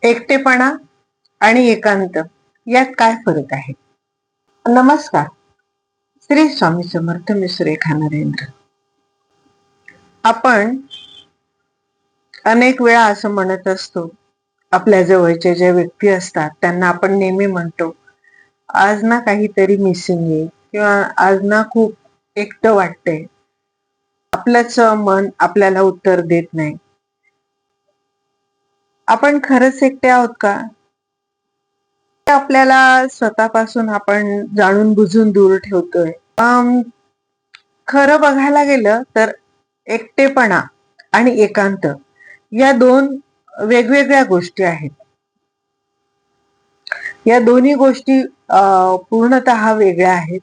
एकटेपणा आणि एकांत यात काय फरक आहे? नमस्कार. श्री स्वामी समर्थ. मी सुरेखा नरेंद्र. आपण अनेक वेळा असं म्हणत असतो, आपल्या जवळचे जे व्यक्ती असतात त्यांना आपण नेहमी म्हणतो, आज ना काहीतरी मिसिंग आहे किंवा आज ना खूप एकटं वाटतंय. आपलंच मन आपल्याला उत्तर देत नाही. आपण खरंच एकटे आहोत का? आपल्याला स्वतःपासून आपण जाणून बुजून दूर ठेवतोय. खरं बघायला गेलं तर एकटेपणा आणि एकांत या दोन वेगवेगळ्या गोष्टी आहेत. या दोन्ही गोष्टी पूर्णतः वेगळ्या आहेत.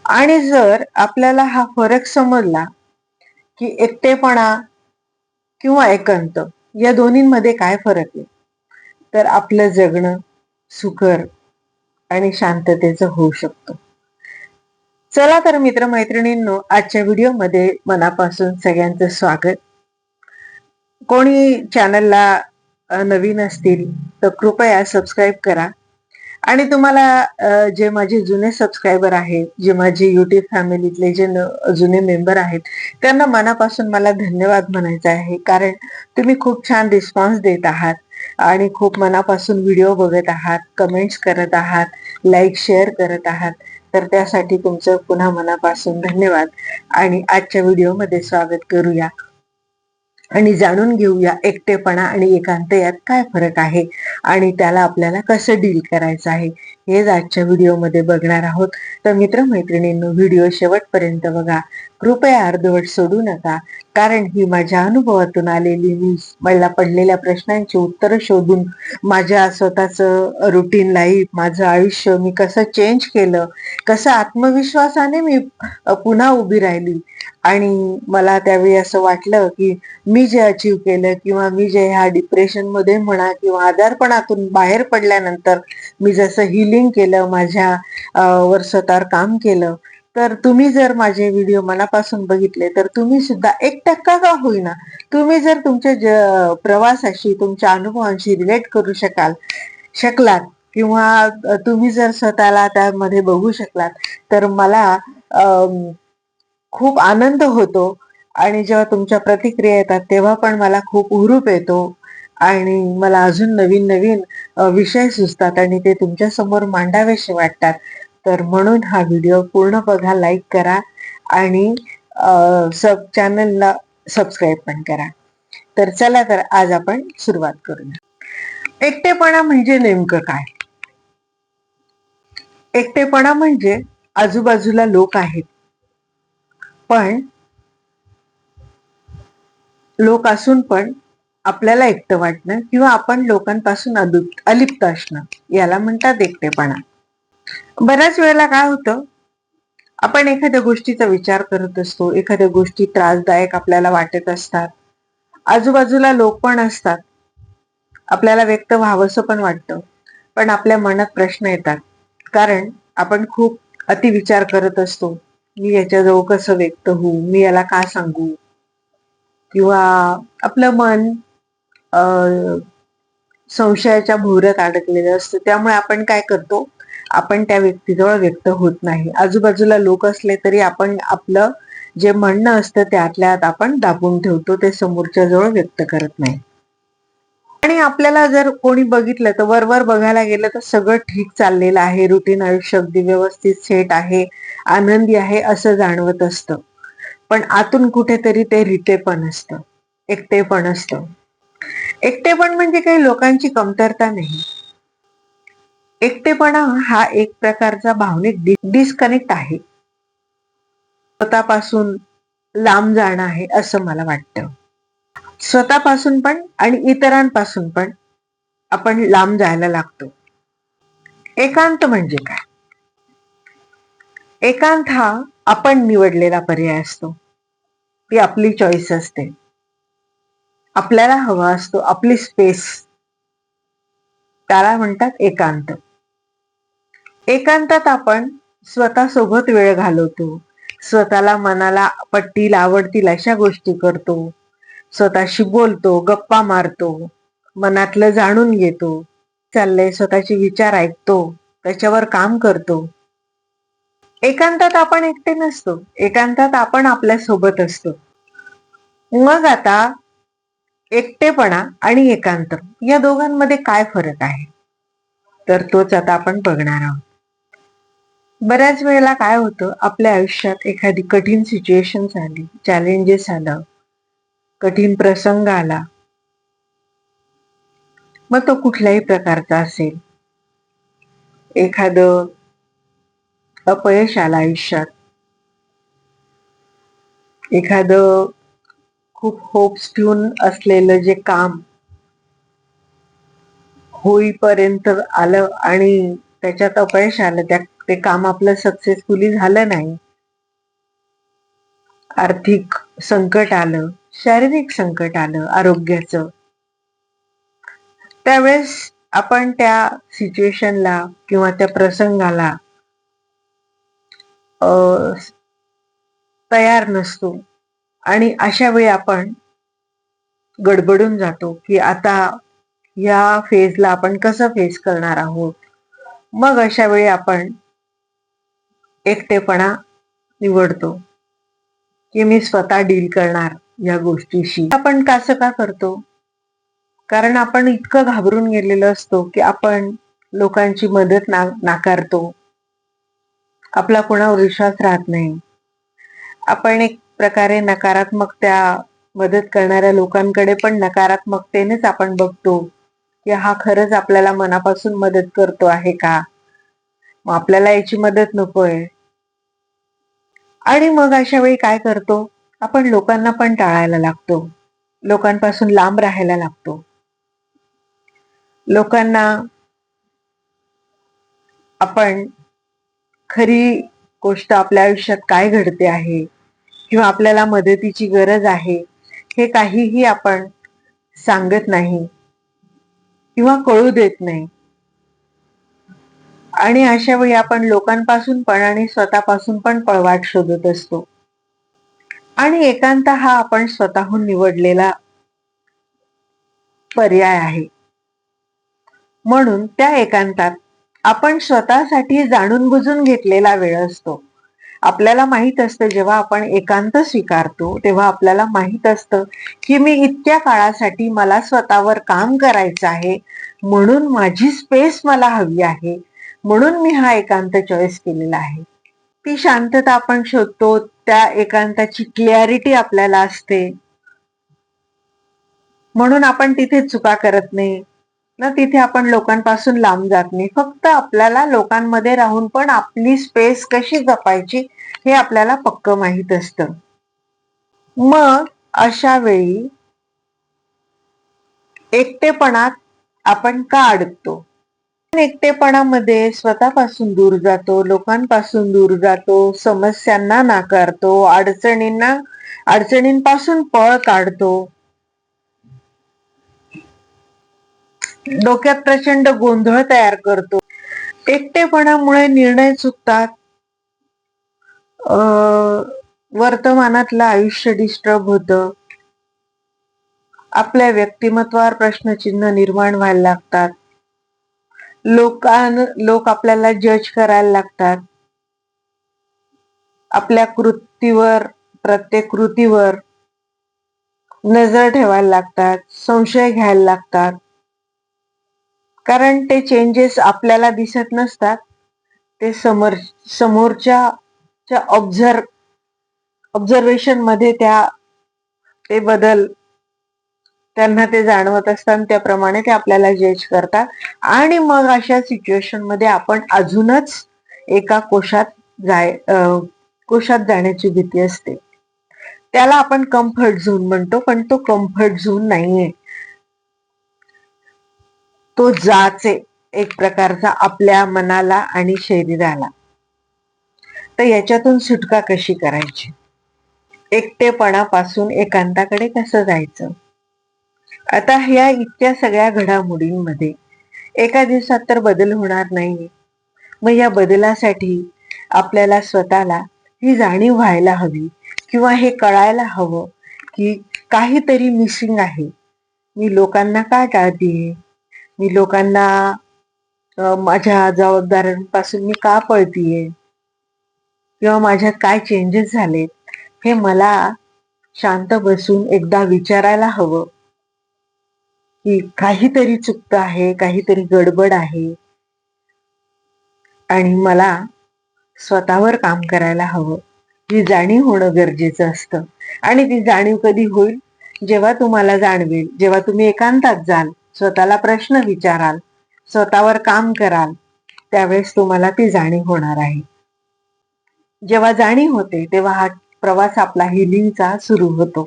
आणि जर आपल्याला हा फरक समजला की एकटेपणा किंवा एकांत या दोन्हींमध्ये काय फरक आहे, तर आपलं जगणं सुखर आणि शांततेचं होऊ शकतं. चला तर मित्रमैत्रिणींनो, आजच्या व्हिडिओमध्ये मनापासून सगळ्यांचं स्वागत. कोणी चॅनलला नवीन असतील तर कृपया सबस्क्राईब करा. आणि तुम्हाला जे माझे जुने सबस्क्रायबर आहेत, जे माझे युट्यूब फॅमिलीतले जे जुने मेंबर आहेत, त्यांना मनापासून मला धन्यवाद म्हणायचा आहे. कारण तुम्ही खूप छान रिस्पॉन्स देत आहात आणि खूप मनापासून व्हिडिओ बघत आहात, कमेंट्स करत आहात, लाईक शेअर करत आहात. तर त्यासाठी तुमचं पुन्हा मनापासून धन्यवाद. आणि आजच्या व्हिडिओमध्ये स्वागत करूया आणि जाणून घेऊया एकटेपणा आणि एकांत यात काय फरक आहे आणि त्याला आपल्याला कसं डील करायचं आहे, हेच आजच्या व्हिडिओमध्ये बघणार आहोत. तर मित्रमैत्रिणींनो, व्हिडिओ शेवटपर्यंत बघा. कृपया अर्धवट सोडू नका, कारण ही माझ्या अनुभवातून आलेली, मी मला पडलेल्या प्रश्नांची उत्तरं शोधून माझ्या स्वतःचं रुटीन लाईफ, माझं आयुष्य मी कसं चेंज केलं, कसं आत्मविश्वासाने मी पुन्हा उभी राहिली. आणि मला त्यावेळी असं वाटलं की मी जे अचीव केलं किंवा मी जे ह्या डिप्रेशन मध्ये म्हणा किंवा आजारपणातून बाहेर पडल्यानंतर मी जसं हिलिंग केलं, माझ्या वर स्वतःवर काम केलं, तर तुम्ही जर माझे व्हिडिओ मनापासून बघितले तर तुम्ही सुद्धा 1% का होईना, तुम्ही जर तुमच्या प्रवासाशी, तुमच्या अनुभवांशी रिलेट करू शकलात किंवा तुम्ही जर स्वतःला त्यामध्ये बघू शकलात, तर मला खूप आनंद होतो. आणि जेव्हा तुमच्या प्रतिक्रिया येतात तेव्हा पण मला खूप हुरूप येतो आणि मला अजून नवीन नवीन विषय सुचतात आणि ते तुमच्या समोर मांडावेसे वाटतात. तर म्हणून हा व्हिडिओ पूर्ण बघा, लाईक करा आणि चॅनलला सबस्क्राईब पण करा. तर चला तर आज आपण सुरुवात करूया. एकटेपणा म्हणजे नेमकं काय? एकटेपणा म्हणजे आजूबाजूला लोक आहेत, पण लोक असून पण आपल्याला एकटं वाटणं किंवा आपण लोकांपासून अलिप्त असणं, याला म्हणतात एकटेपणा. बऱ्याच वेळेला काय होतं, आपण एखाद्या गोष्टीचा विचार करत असतो, एखाद्या गोष्टी त्रासदायक आपल्याला वाटत असतात, आजूबाजूला लोक पण असतात, आपल्याला व्यक्त व्हावंसं पण वाटतं, पण आपल्या मनात प्रश्न येतात. कारण आपण खूप अतिविचार करत असतो. मी याच्याजवळ कसं व्यक्त होऊ, मी याला का सांगू, किंवा आपलं मन संशयाच्या भोवऱ्यात अडकलेलं असतं. त्यामुळे आपण काय करतो, आपण त्या व्यक्तीजवळ व्यक्त होत नाही. आजूबाजूला लोक असले तरी आपण आपलं जे म्हणणं असतं त्यातल्या आत आपण दाबून ठेवतो, ते समोरच्या जवळ व्यक्त करत नाही. आणि आपल्याला जर कोणी बघितलं तर वरवर बघायला गेलं तर सगळं ठीक चाललेलं आहे, रुटीन आयुष्य अगदी व्यवस्थित सेट आहे, आनंदी आहे असं जाणवत असतं. पण आतून कुठेतरी ते रितेपण असतं, एकटेपण असतं. एकटेपण म्हणजे काही लोकांची कमतरता नाही. एकटेपणा हा एक प्रकारचा भावनिक डिस्कनेक्ट आहे, स्वतःपासून लांब जाणं आहे असं मला वाटतं. स्वतःपासून पण आणि इतरांपासून पण आपण लांब जायला लागतो. एकांत म्हणजे काय? एकांत हा आपण निवडलेला पर्याय असतो, ती आपली चॉईस असते, आपल्याला हवा असतो आपली स्पेस, त्याला म्हणतात एकांत. एकांतात आपण स्वतःसोबत वेळ घालवतो, स्वतःला मनाला पटतील आवडतील अशा गोष्टी करतो, स्वतःशी बोलतो, गप्पा मारतो, मनातलं जाणून घेतो, चाललंय स्वतःचे विचार ऐकतो, त्याच्यावर काम करतो. एकांतात आपण एकटे नसतो, एकांतात आपण आपल्या सोबत असतो. मग आता एकटेपणा आणि एकांत या दोघांमध्ये काय फरक आहे, तर तोच आता आपण बघणार आहोत. बऱ्याच वेळेला काय होतं, आपल्या आयुष्यात एखादी कठीण सिच्युएशन आली, चॅलेंजेस आलं, कठीण प्रसंग आला, मग तो कुठल्याही प्रकारचा असेल, एखादं अपयश आलं आयुष्यात, एखादं खूप होप्स ठेवून असलेलं जे काम होईपर्यंत आलं आणि त्याच्यात अपयश आलं, ते काम आपलं सक्सेसफुली झालं नाही, आर्थिक संकट आलं, शारीरिक संकट आलं आरोग्याचं, त्यावेळेस आपण त्या सिच्युएशनला किंवा त्या प्रसंगाला तयार नसतो आणि अशा वेळी आपण गडबडून जातो की आता या फेजला आपण कसं फेस करणार आहोत. मग अशा वेळी आपण एकटेपणा निवडतो की मी स्वतः डील करणार या गोष्टीशी. आपण कसं का करतो? कारण आपण इतकं घाबरून गेलेलो असतो की आपण लोकांची मदत नाकारतो, आपला कोणावर विश्वास राहत नाही. आपण एक प्रकारे नकारात्मक त्या मदत करणाऱ्या लोकांकडे पण नकारात्मकतेनेच आपण बघतो की हा खरंच आपल्याला मनापासून मदत करतो आहे का, मग आपल्याला याची मदत नकोय. आणि मग अशा वेळी काय करतो, आपण लोकांना पण टाळायला लागतो, लोकांपासून लांब राहायला लागतो. लोकांना आपण खरी गोष्ट आपल्या आयुष्यात काय घडते आहे किंवा आपल्याला मदतीची गरज आहे हे काहीही आपण सांगत नाही किंवा कळू देत नाही. आणि अशा वेळी आपण लोकांपासून पण आणि स्वतःपासून पण पळवाट शोधत असतो. आणि एकांत हा आपण स्वतःहून निवडलेला पर्याय आहे. म्हणून त्या एकांतात आपण स्वतःसाठी जाणून बुजून घेतलेला वेळ असतो. आपल्याला माहित असतं, जेव्हा आपण एकांत स्वीकारतो तेव्हा आपल्याला माहित असतं की मी इतक्या काळासाठी मला स्वतःवर काम करायचं आहे, म्हणून माझी स्पेस मला हवी आहे, म्हणून मी हा एकांत चॉईस केलेला आहे. ती शांतता आपण शोधतो, त्या एकांताची क्लॅरिटी आपल्याला असते, म्हणून आपण तिथे चुका करत नाही ना, तिथे आपण लोकांपासून लांब जात नाही. फक्त आपल्याला लोकांमध्ये राहून पण आपली स्पेस कशी जपायची हे आपल्याला पक्क माहित असतं. मग अशा वेळी एकटेपणात आपण का अडकतो? एकटेपणामध्ये स्वतःपासून दूर जातो, लोकांपासून दूर जातो, समस्यांना नाकारतो, अडचणींपासून पळ काढतो, डोक्यात प्रचंड गोंधळ तयार करतो. एकटेपणामुळे निर्णय चुकतात, वर्तमानातलं आयुष्य डिस्टर्ब होतं, आपल्या व्यक्तिमत्वावर प्रश्नचिन्ह निर्माण व्हायला लागतात, लोक आपल्याला जज करायला लागतात, आपल्या प्रत्येक कृतीवर नजर ठेवायला लागतात, संशय घ्यायला लागतात. कारण ते चेंजेस आपल्याला दिसत नसतात, ते समोरच्या ऑब्झर्वेशन मध्ये ते बदल त्यांना ते जाणवत असतात, त्याप्रमाणे ते आपल्याला जज करतात. आणि मग अशा सिच्युएशन मध्ये आपण अजूनच एका कोशात जाण्याची भीती असते. त्याला आपण कम्फर्ट झोन म्हणतो, पण तो कम्फर्ट झोन नाहीये, तो जाचे एक प्रकारचा आपल्या मनाला आणि शरीराला. तर याच्यातून सुटका कशी करायची? एकटेपणापासून एकांताकडे कसं जायचं? आता ह्या इतक्या सगळ्या घडामोडींमध्ये एका दिवसात तर बदल होणार नाही. मग या बदलासाठी आपल्याला स्वतःला ही जाणीव व्हायला हवी किंवा हे कळायला हवं की काहीतरी मिसिंग आहे. मी लोकांना का टाळतीये? मी लोकांना माझ्या जबाबदाऱ्यांपासून मी का पळतीये? किंवा माझ्यात काय चेंजेस झालेत? हे मला शांत बसून एकदा विचारायला हवं, की काहीतरी चुकतं आहे, काहीतरी गडबड आहे आणि मला स्वतःवर काम करायला हवं. ही जाणीव होणं गरजेचं असतं. आणि ती जाणीव कधी होईल? जेव्हा तुम्हाला जाणवेल, जेव्हा तुम्ही एकांतात जाल, स्वतःला प्रश्न विचाराल, स्वतःवर काम कराल, त्यावेळेस तुम्हाला ती जाणीव होणार आहे. जेव्हा जाणीव होते तेव्हा हा प्रवास आपला हिलिंगचा सुरू होतो.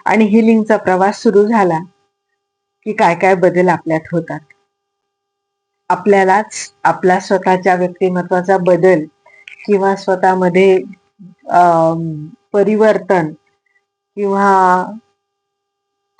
आणि हिलिंगचा प्रवास सुरू झाला की काय काय बदल आपल्यात होतात. आपल्यालाच आपला स्वतःच्या व्यक्तिमत्वाचा बदल किंवा स्वतःमध्ये परिवर्तन किंवा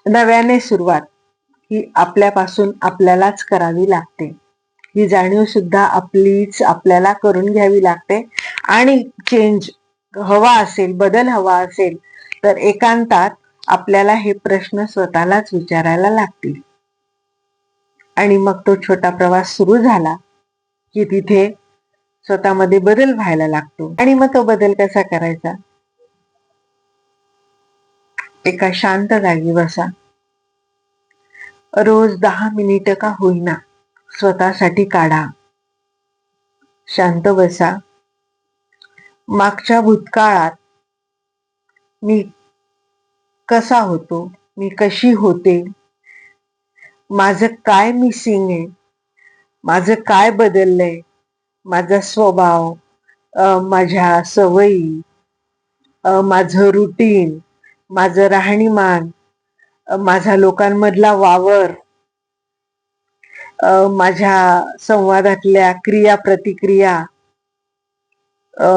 नव्याने सुरुवात ही आपल्यापासून आपल्यालाच करावी लागते. ही जाणीव सुद्धा आपलीच आपल्याला करून घ्यावी लागते. आणि चेंज हवा असेल, बदल हवा असेल तर एकांतात आपल्याला हे प्रश्न स्वतःलाच विचारायला लागतील. आणि मग तो छोटा प्रवास सुरू झाला की तिथे स्वतःमध्ये बदल व्हायला लागतो. आणि मग तो बदल कसा करायचा? एका शांत जागी बसा. रोज 10 मिनिटं का होईना स्वतःसाठी काढा. शांत बसा. मागच्या भूतकाळात मी कसा होतो, मी कशी होते, माझं काय मिसिंग आहे, माझं काय बदललंय, माझा स्वभाव, माझ्या सवयी, माझं रुटीन, माझं राहणीमान, माझा लोकांमधला वावर, माझ्या संवादातल्या क्रिया प्रतिक्रिया,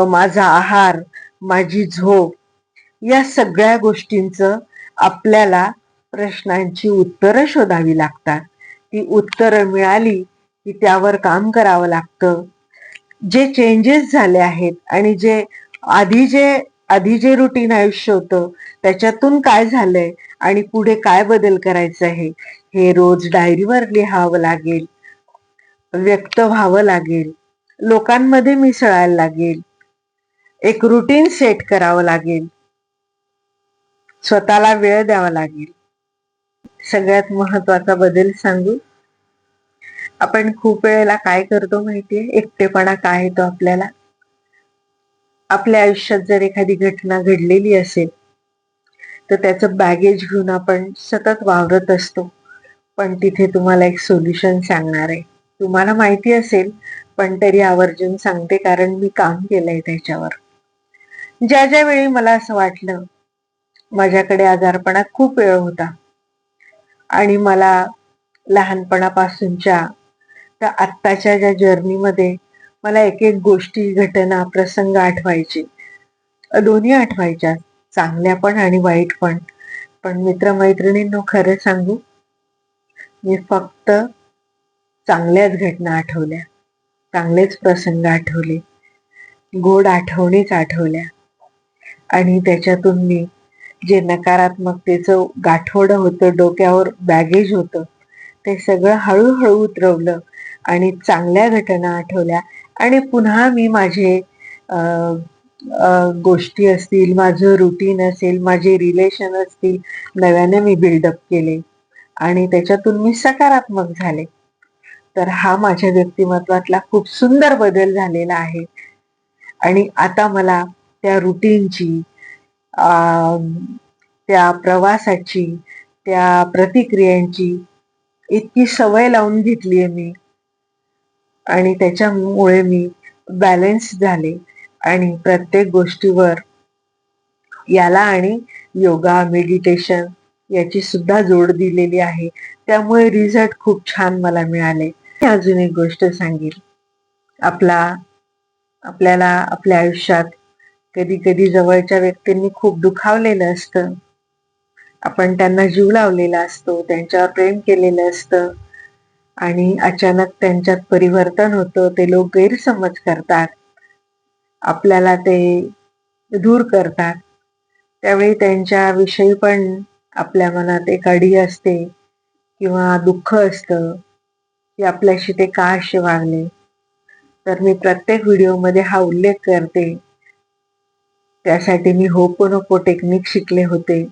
माझा आहार, माझी झोप, या सगळ्या गोष्टींचं आपल्याला प्रश्नांची उत्तरं शोधावी लागतात. ती उत्तरं मिळाली की त्यावर काम करावं लागतं. जे चेंजेस झाले आहेत आणि आधी जे रुटीन आयुष्य होतं त्याच्यातून काय झालंय आणि पुढे काय बदल करायचं आहे हे रोज डायरीवर लिहावं लागेल, व्यक्त व्हावं लागेल, लोकांमध्ये मिसळायला लागेल, एक रुटीन सेट करावं लागेल, स्वतःला वेळ द्यावा लागेल. सगळ्यात महत्वाचा बदल सांगू, आपण खूप वेळेला काय करतो माहितीये? एकटेपणा काय येतो आपल्याला? आपल्या आयुष्यात जर एखादी घटना घडलेली असेल तर त्याचं बॅगेज घेऊन आपण सतत वावरत असतो. पण तिथे तुम्हाला एक सोल्युशन सांगणार आहे. तुम्हाला माहिती असेल पण तरी आवर्जून सांगते, कारण मी काम केलंय त्याच्यावर. ज्या ज्या वेळी मला असं वाटलं, माझ्याकडे आजारपणात खूप वेळ होता आणि मला लहानपणापासूनच्या त्या आत्ताच्या ज्या जर्नीमध्ये मला एक एक गोष्टी, घटना, प्रसंग आठवायचे, दोन्ही आठवायच्या, चांगल्या पण आणि वाईट पण. पण मित्रमैत्रिणींनो, खरं सांगू, मी फक्त चांगल्याच घटना आठवल्या, चांगलेच प्रसंग आठवले, गोड आठवणीच आठवल्या. आणि त्याच्यातून मी जे नकारात्मकतेचं गाठोडं होतं, डोक्यावर बॅगेज होतं, ते सगळं हळूहळू उतरवलं आणि चांगल्या घटना आठवल्या. आणि पुन्हा मी माझे गोष्टी असतील, माझं रुटीन असेल, माझे रिलेशन असतील, नव्याने मी बिल्डअप केले आणि त्याच्यातून मी सकारात्मक झाले. तर हा माझ्या व्यक्तिमत्वातला खूप सुंदर बदल झालेला आहे. आणि आता मला त्या रुटीनची, त्या प्रवासाची, त्या प्रतिक्रियांची इतकी सवय लावून घेतलीये मी, आणि त्याच्यामुळे मी बॅलन्स झाले आणि प्रत्येक गोष्टीवर याला आणि योगा, मेडिटेशन याची सुद्धा जोड दिलेली आहे. त्यामुळे रिझल्ट खूप छान मला मिळाले. अजून एक गोष्ट सांगेल, आपल्याला आपल्या आयुष्यात कधी कधी जवळच्या व्यक्तींनी खूप दुखावलेलं असतं. आपण त्यांना जीव लावलेला असतो, त्यांच्यावर प्रेम केलेलं असतं आणि अचानक त्यांच्यात परिवर्तन होतं. ते लोक गैरसमज करतात, आपल्याला ते दूर करतात. त्यावेळी त्यांच्या विषयी पण आपल्या मनात एक अढी असते किंवा दुःख असतं की आपल्याशी ते का असे वागले. तर मी प्रत्येक व्हिडिओमध्ये हा उल्लेख करते. त्यासाठी मी होपोनोपो टेक्निक शिकले होते.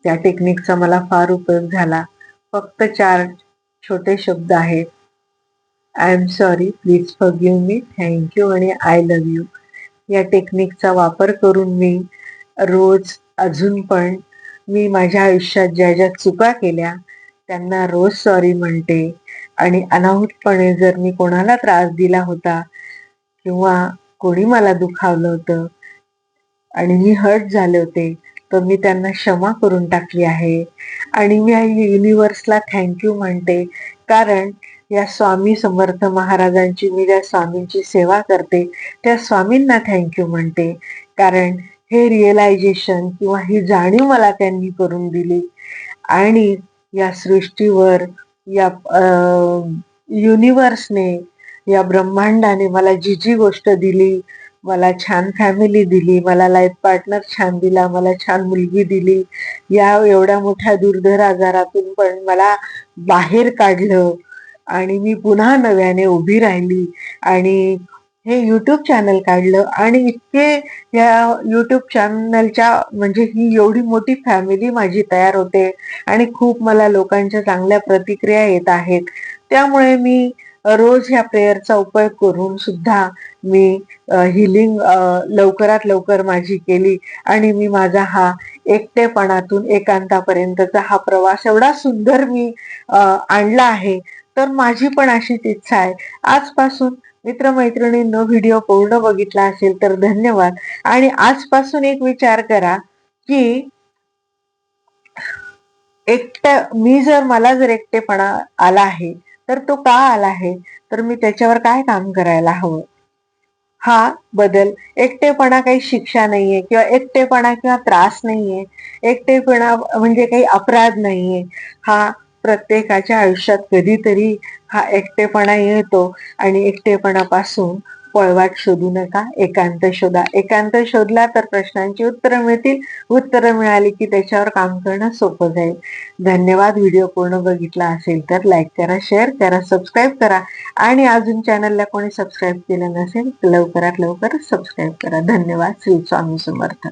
त्या टेक्निकचा मला फार उपयोग झाला. फक्त 4 छोटे शब्द आहेत. I am sorry, please forgive me, thank you आणि आय लव्ह यू. या टेक्निकचा वापर करून मी रोज अजून पण मी माझ्या आयुष्यात ज्या ज्या चुका केल्या त्यांना रोज सॉरी म्हणते. आणि अनाहूतपणे जर मी कोणाला त्रास दिला होता किंवा कोणी मला दुखावलं होतं आणि मी हर्ट झाले होते, तर मी त्यांना क्षमा करून टाकली आहे. आणि मी या युनिव्हर्सला थँक्यू म्हणते. कारण या स्वामी समर्थ महाराजांची, मी ज्या स्वामींची सेवा करते त्या स्वामींना थँक्यू म्हणते. कारण हे रिअलायझेशन किंवा ही जाणीव मला त्यांनी करून दिली. आणि या सृष्टीवर, या युनिव्हर्सने, या ब्रह्मांडाने मला जी जी गोष्ट दिली, मला छान फॅमिली दिली, मला लाईफ पार्टनर छान दिला, मला छान मुलगी दिली, या एवढ्या मोठ्या दुर्धर आजारातून पण मला बाहेर काढलं आणि मी पुन्हा नव्याने उभी राहिली आणि हे यूट्यूब चॅनल काढलं. आणि इतके या यूट्यूब चॅनलच्या म्हणजे ही एवढी मोठी फॅमिली माझी तयार होते आणि खूप मला लोकांच्या चांगल्या प्रतिक्रिया येत आहेत. त्यामुळे मी रोज ह्या प्रेयरचा उपयोग करून सुद्धा मी हिलिंग लवकरात लवकर माझी केली. आणि मी माझा हा एकटेपणातून एकांतापर्यंतचा हा प्रवास एवढा सुंदर मी आणला आहे. तर माझी पण अशीच इच्छा आहे. आजपासून मित्रमैत्रिणींनो, व्हिडिओ पूर्ण बघितला असेल तर धन्यवाद. आणि आजपासून एक विचार करा की मला जर एकटेपणा आला आहे तर तो का आला आहे, तर मी त्याच्यावर काय काम करायला हवं. हा बदल, एकटेपणा काही शिक्षा नाहीये किंवा एकटेपणा किंवा त्रास नाहीये. एकटेपणा म्हणजे काही अपराध नाहीये. हा प्रत्येकाच्या आयुष्यात कधीतरी हा एकटेपणा येतो आणि एकटेपणापासून पळवाट शोधू नका, एकांत शोधा. एकांत शोधला तर प्रश्नांची उत्तरं मिळतील. उत्तरं मिळाली की त्याच्यावर काम करणं सोपं जाईल. धन्यवाद. व्हिडिओ पूर्ण बघितला असेल तर लाईक करा, शेअर करा, सबस्क्राईब करा. आणि अजून चॅनलला कोणी सबस्क्राईब केलं नसेल तर लवकरात लवकर सबस्क्राईब करा. धन्यवाद. श्री स्वामी समर्थ.